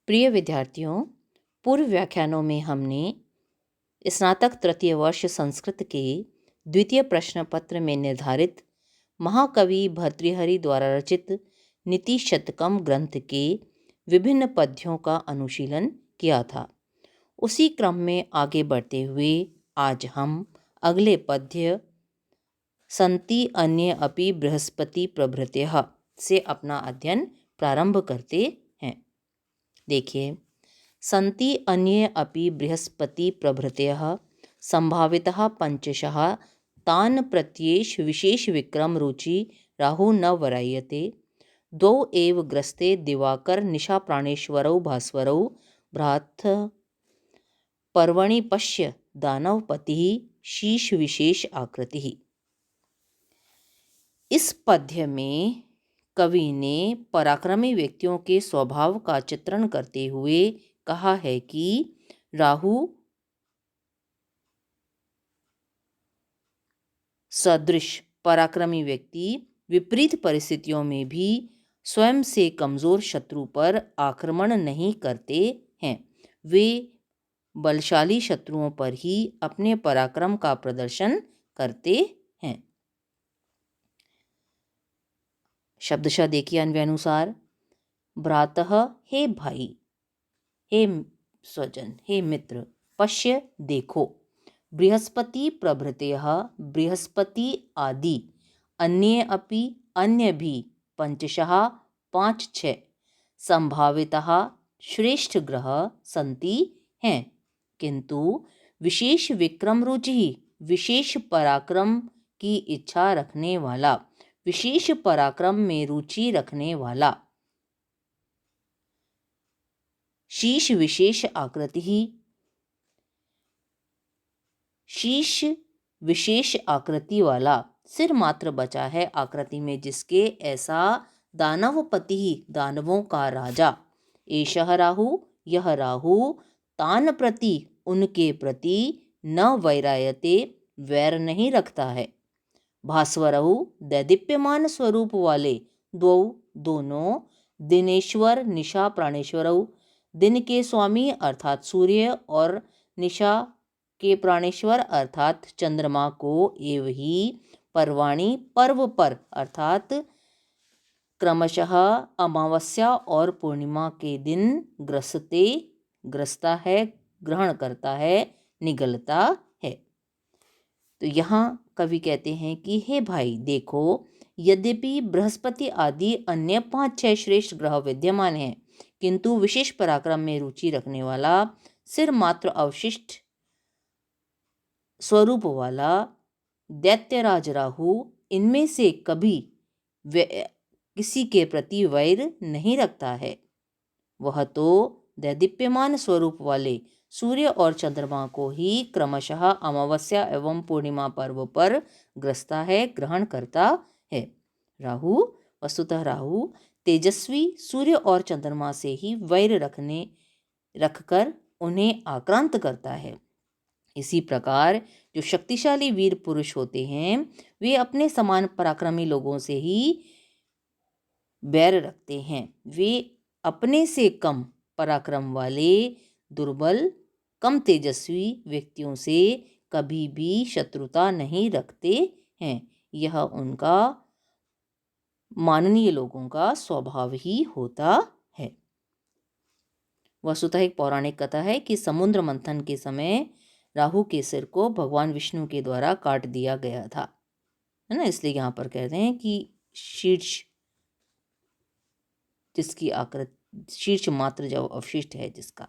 प्रिय विद्यार्थियों, पूर्व व्याख्यानों में हमने स्नातक तृतीय वर्ष संस्कृत के द्वितीय प्रश्न पत्र में निर्धारित महाकवि भर्तृहरि द्वारा रचित नीति शतकम ग्रंथ के विभिन्न पद्यों का अनुशीलन किया था। उसी क्रम में आगे बढ़ते हुए आज हम अगले पद्य सन्ति अन्ये अपि बृहस्पति प्रभृतयः से अपना अध्ययन प्रारंभ करते हैं। देखिए, सन्ति अन्ये अपि बृहस्पति प्रभृतयः संभावितः पंचशः तान् प्रत्येष विशेष विक्रम रुचि राहु न वरायते द्वौ एव ग्रस्ते दिवाकर निशा प्राणेश्वरौ भास्वरौ भ्रात पर्वणि पश्य दानवपतिः शीश विशेष आकृतिः। इस पद्य में कवि ने पराक्रमी व्यक्तियों के स्वभाव का चित्रण करते हुए कहा है कि राहु सदृश पराक्रमी व्यक्ति विपरीत परिस्थितियों में भी स्वयं से कमजोर शत्रु पर आक्रमण नहीं करते हैं। वे बलशाली शत्रुओं पर ही अपने पराक्रम का प्रदर्शन करते हैं। शब्दशः देखिए अन्वयानुसार। भ्रातः हे भाई, हे स्वजन, हे मित्र, पश्य देखो, बृहस्पति प्रभृतयः बृहस्पति आदि, अन्ये अपि अन्य भी, पंचशः पाँच छः, संभावितः श्रेष्ठ ग्रह सन्ति हैं, किंतु विशेष विक्रम रुचि विशेष पराक्रम की इच्छा रखने वाला, विशेष पराक्रम में रुचि रखने वाला, शीश विशेष आकृति ही, शीश विशेष आकृति वाला, सिर मात्र बचा है आकृति में जिसके, ऐसा दानवपति ही, दानवों का राजा, एषः राहु, यह राहु, तान प्रति, उनके प्रति, न वैरायते, वैर नहीं रखता है, भास्वरहु, दैदीप्यमान स्वरूप वाले, द्वौ दोनों, दिनेश्वर निशा प्राणेश्वरहु, दिन के स्वामी अर्थात सूर्य और निशा के प्राणेश्वर अर्थात चंद्रमा को एव ही, पर्वाणी पर्व पर अर्थात क्रमशः अमावस्या और पूर्णिमा के दिन ग्रसता है, ग्रहण करता है, निगलता है। तो यहाँ कवि कहते हैं कि हे भाई देखो, यद्यपि बृहस्पति आदि अन्य 5-6 श्रेष्ठ ग्रह विद्यमान हैं, किंतु विशेष पराक्रम में रुचि रखने वाला, सिर मात्र अवशिष्ट स्वरूप वाला दैत्यराज राहु इनमें से कभी किसी के प्रति वैर नहीं रखता है। वह तो दैदीप्यमान स्वरूप वाले सूर्य और चंद्रमा को ही क्रमशः अमावस्या एवं पूर्णिमा पर्व पर ग्रसता है, ग्रहण करता है। राहु वस्तुतः राहु तेजस्वी सूर्य और चंद्रमा से ही वैर रखकर उन्हें आक्रांत करता है। इसी प्रकार जो शक्तिशाली वीर पुरुष होते हैं वे अपने समान पराक्रमी लोगों से ही बैर रखते हैं। वे अपने से कम पराक्रम वाले, दुर्बल, कम तेजस्वी व्यक्तियों से कभी भी शत्रुता नहीं रखते हैं। यह उनका माननीय लोगों का स्वभाव ही होता है। वस्तुतः एक पौराणिक कथा है कि समुद्र मंथन के समय राहु के सिर को भगवान विष्णु के द्वारा काट दिया गया था, है ना। इसलिए यहाँ पर कहते हैं कि शीर्ष जिसकी आकृति, शीर्ष मात्र जो अवशिष्ट है जिसका।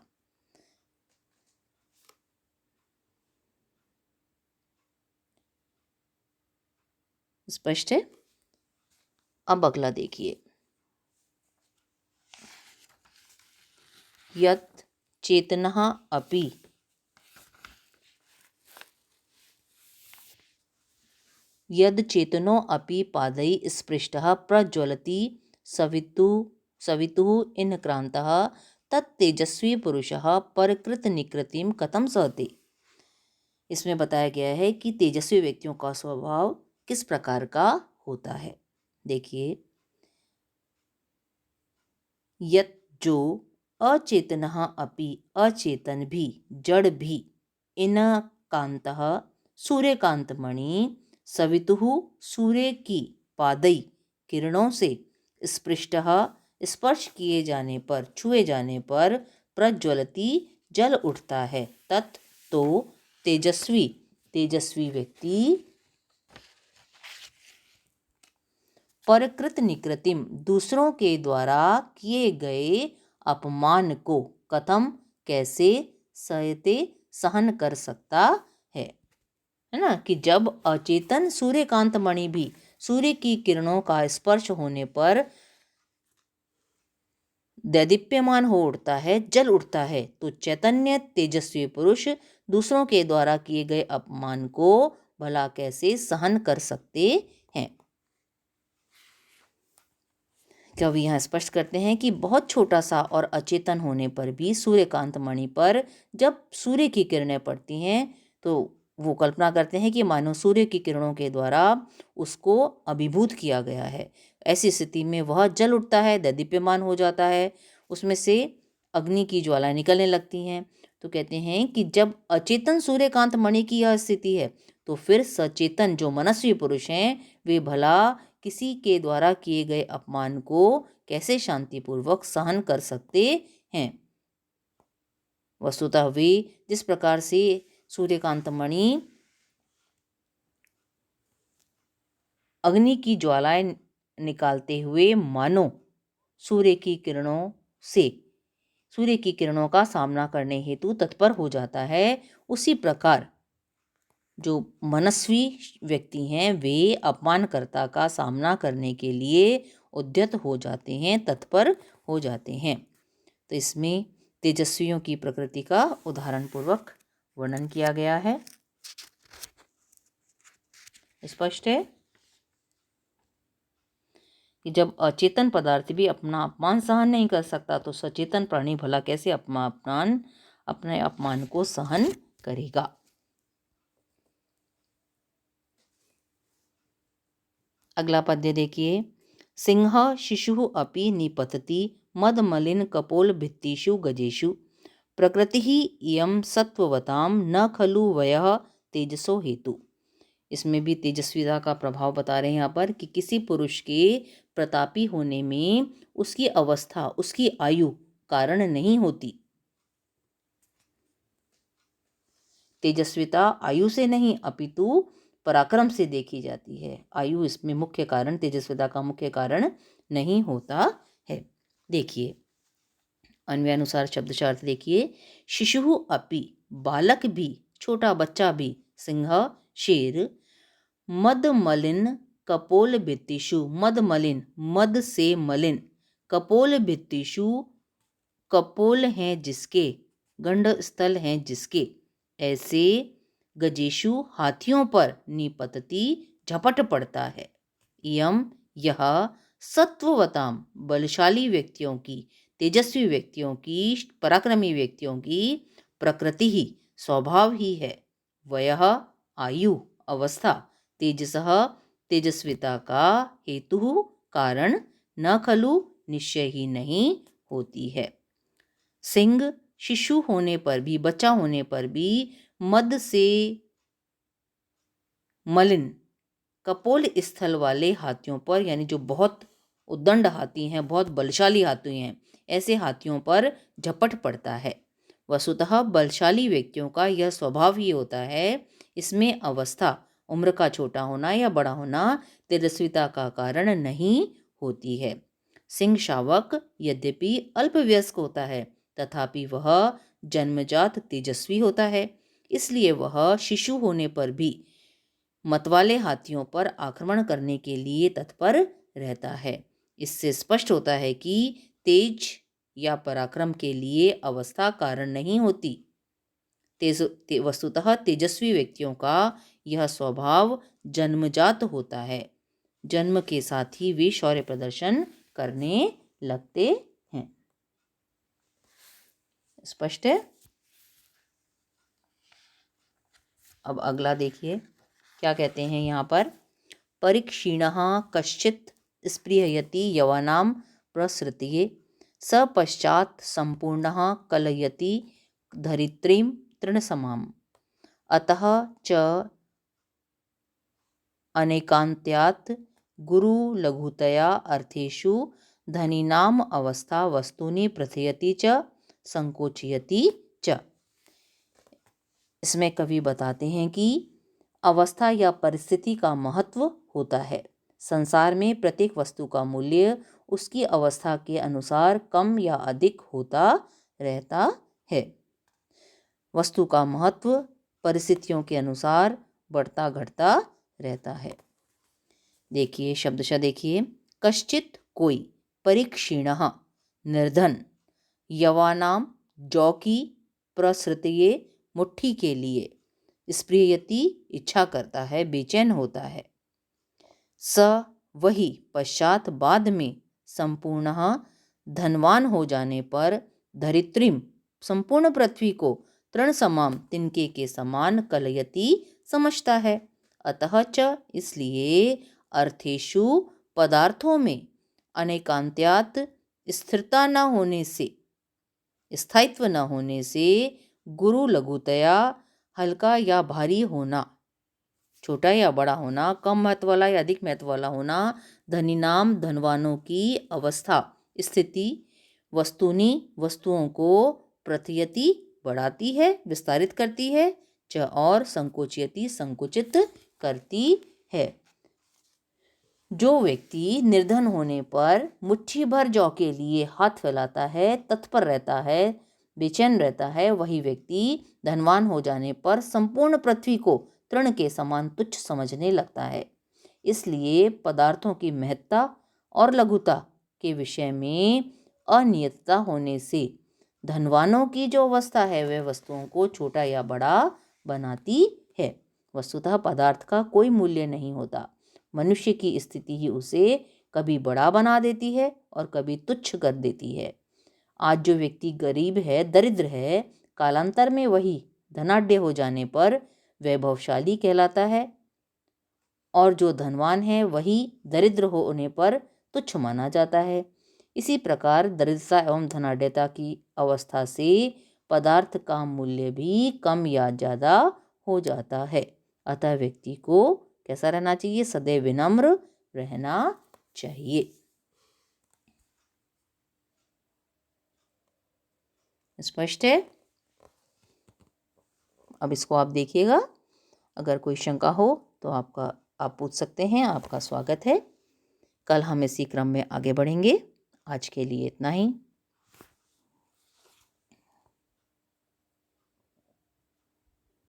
स्पष्ट है। अब अगला देखिए, यत् चेतनः अपि यद चेतनो अपि पादै स्पृष्टः प्रज्वलति सवितुः इनक्रान्तः तत् तेजस्वी पुरुषः परकृत निकृतिम कथम सहते। इसमें बताया गया है कि तेजस्वी व्यक्तियों का स्वभाव किस प्रकार का होता है। देखिए, यत जो अचेतनः अपि, अचेतन भी, जड़ भी, इनकांतः सूर्यकांतमणि सवितुः सूर्य की पादई किरणों से स्पृष्टः स्पर्श किए जाने पर, छुए जाने पर प्रज्वलती जल उठता है। तत् तो तेजस्वी, तेजस्वी व्यक्ति परकृत निकृतिम दूसरों के द्वारा किए गए अपमान को कथम कैसे सहते सहन कर सकता है ना। कि जब अचेतन सूर्यकांत मणि भी सूर्य की किरणों का स्पर्श होने पर दैदीप्यमान हो उठता है, जल उठता है, तो चैतन्य तेजस्वी पुरुष दूसरों के द्वारा किए गए अपमान को भला कैसे सहन कर सकते हैं। कवि यहाँ स्पष्ट करते हैं कि बहुत छोटा सा और अचेतन होने पर भी सूर्यकांत मणि पर जब सूर्य की किरणें पड़ती हैं तो वो कल्पना करते हैं कि मानो सूर्य की किरणों के द्वारा उसको अभिभूत किया गया है। ऐसी स्थिति में वह जल उठता है, दैदीप्यमान हो जाता है, उसमें से अग्नि की ज्वालाएं निकलने लगती हैं। तो कहते हैं कि जब अचेतन सूर्यकांत मणि की यह स्थिति है तो फिर सचेतन जो मनस्वी पुरुष हैं वे भला किसी के द्वारा किए गए अपमान को कैसे शांतिपूर्वक सहन कर सकते हैं। वस्तुतः वे जिस प्रकार से सूर्यकांत मणि अग्नि की ज्वालाएं निकालते हुए मानो सूर्य की किरणों से सूर्य की किरणों का सामना करने हेतु तत्पर हो जाता है, उसी प्रकार जो मनस्वी व्यक्ति हैं वे अपमानकर्ता का सामना करने के लिए उद्यत हो जाते हैं, तत्पर हो जाते हैं। तो इसमें तेजस्वियों की प्रकृति का उदाहरण पूर्वक वर्णन किया गया है। स्पष्ट है कि जब अचेतन पदार्थ भी अपना अपमान सहन नहीं कर सकता तो सचेतन प्राणी भला कैसे अपने अपमान को सहन करेगा। अगला पद्य देखिए। सिंह शिशु अपि निपतति मदमलिन कपोल भित्तिषु गजेषु प्रकृति इयं सत्ववतां न खलु वयः तेजसो हेतु। इसमें भी तेजस्विता का प्रभाव बता रहे हैं यहाँ पर कि किसी पुरुष के प्रतापी होने में उसकी अवस्था, उसकी आयु कारण नहीं होती। तेजस्विता आयु से नहीं अपितु पराक्रम से देखी जाती है। आयु इसमें मुख्य कारण, तेजस्विता का मुख्य कारण नहीं होता है। देखिए अन्वयानुसार शब्दशार्थ देखिए। शिशु अपि बालक भी, छोटा बच्चा भी, सिंह शेर, मद मलिन कपोल भित्तिषु, मद मलिन मद से मलिन, कपोल भित्तिषु कपोल हैं जिसके, गंड स्थल हैं जिसके, ऐसे गजेशु हाथियों पर निपतति झपट पड़ता है। इयम यह सत्ववताम बलशाली व्यक्तियों की, तेजस्वी व्यक्तियों की, पराक्रमी व्यक्तियों की प्रकृति ही, स्वभाव ही है। वयः आयु अवस्था, तेजसः तेजस्विता का, हेतु कारण, न खलु निश्चय ही नहीं होती है। सिंह शिशु होने पर भी, बच्चा होने पर भी मद से मलिन कपोल स्थल वाले हाथियों पर, यानी जो बहुत उद्दंड हाथी हैं, बहुत बलशाली हाथी हैं, ऐसे हाथियों पर झपट पड़ता है। वस्तुतः बलशाली व्यक्तियों का यह स्वभाव ही होता है। इसमें अवस्था, उम्र का छोटा होना या बड़ा होना तेजस्विता का कारण नहीं होती है। सिंह शावक यद्यपि अल्पवयस्क होता है तथापि वह जन्मजात तेजस्वी होता है, इसलिए वह शिशु होने पर भी मतवाले हाथियों पर आक्रमण करने के लिए तत्पर रहता है। इससे स्पष्ट होता है कि तेज या पराक्रम के लिए अवस्था कारण नहीं होती। वस्तुतः तेजस्वी व्यक्तियों का यह स्वभाव जन्मजात होता है। जन्म के साथ ही वे शौर्य प्रदर्शन करने लगते हैं। स्पष्ट है। अब अगला देखिए क्या कहते हैं यहाँ पर। परिक्षीणः कश्चित् स्पृहयति यवानां प्रसृतिः स पश्चात संपूर्णः कलयति धरित्रीं तृणसमाम्। अतः च अनेकान्त्यात् गुरुलघुतया अर्थेषु धनीनाम् अवस्था वस्तूनि प्रथयति च संकोचयति च। इसमें कवि बताते हैं कि अवस्था या परिस्थिति का महत्व होता है। संसार में प्रत्येक वस्तु का मूल्य उसकी अवस्था के अनुसार कम या अधिक होता रहता है। वस्तु का महत्व परिस्थितियों के अनुसार बढ़ता घटता रहता है। देखिए शब्दशः देखिए, कश्चित कोई, परिक्षीणः निर्धन, यवानाम जौकी प्रसृतये मुट्ठी के लिए, स्पृहयति इच्छा करता है, बेचैन होता है। स वही, पश्चात बाद में, संपूर्णः धनवान हो जाने पर, धरित्रीम संपूर्ण पृथ्वी को, तृण समाम तिनके के समान, कलयति समझता है। अतः च इसलिए, अर्थेषु पदार्थों में, अनेकांत्यात स्थिरता न होने से, स्थायित्व न होने से, गुरु लघुतया हल्का या भारी होना, छोटा या बड़ा होना, कम महत्व वाला या अधिक महत्व वाला होना, धनी नाम धनवानों की अवस्था स्थिति, वस्तुनि वस्तुओं को, प्रथयति बढ़ाती है, विस्तारित करती है, च और संकोचयति संकुचित करती है। जो व्यक्ति निर्धन होने पर मुट्ठी भर जौ के लिए हाथ फैलाता है, तत्पर रहता है, बेचैन रहता है, वही व्यक्ति धनवान हो जाने पर संपूर्ण पृथ्वी को तृण के समान तुच्छ समझने लगता है। इसलिए पदार्थों की महत्ता और लघुता के विषय में अनियतता होने से धनवानों की जो अवस्था है वह वस्तुओं को छोटा या बड़ा बनाती है। वस्तुतः पदार्थ का कोई मूल्य नहीं होता। मनुष्य की स्थिति ही उसे कभी बड़ा बना देती है और कभी तुच्छ कर देती है। आज जो व्यक्ति गरीब है, दरिद्र है, कालांतर में वही धनाढ्य हो जाने पर वैभवशाली कहलाता है, और जो धनवान है वही दरिद्र होने पर तुच्छ माना जाता है। इसी प्रकार दरिद्रता एवं धनाढ्यता की अवस्था से पदार्थ का मूल्य भी कम या ज़्यादा हो जाता है। अतः व्यक्ति को कैसा रहना चाहिए? सदैव विनम्र रहना चाहिए। स्पष्ट है? अब इसको आप देखिएगा, अगर कोई शंका हो तो आप पूछ सकते हैं। आपका स्वागत है। कल हम इसी क्रम में आगे बढ़ेंगे। आज के लिए इतना ही।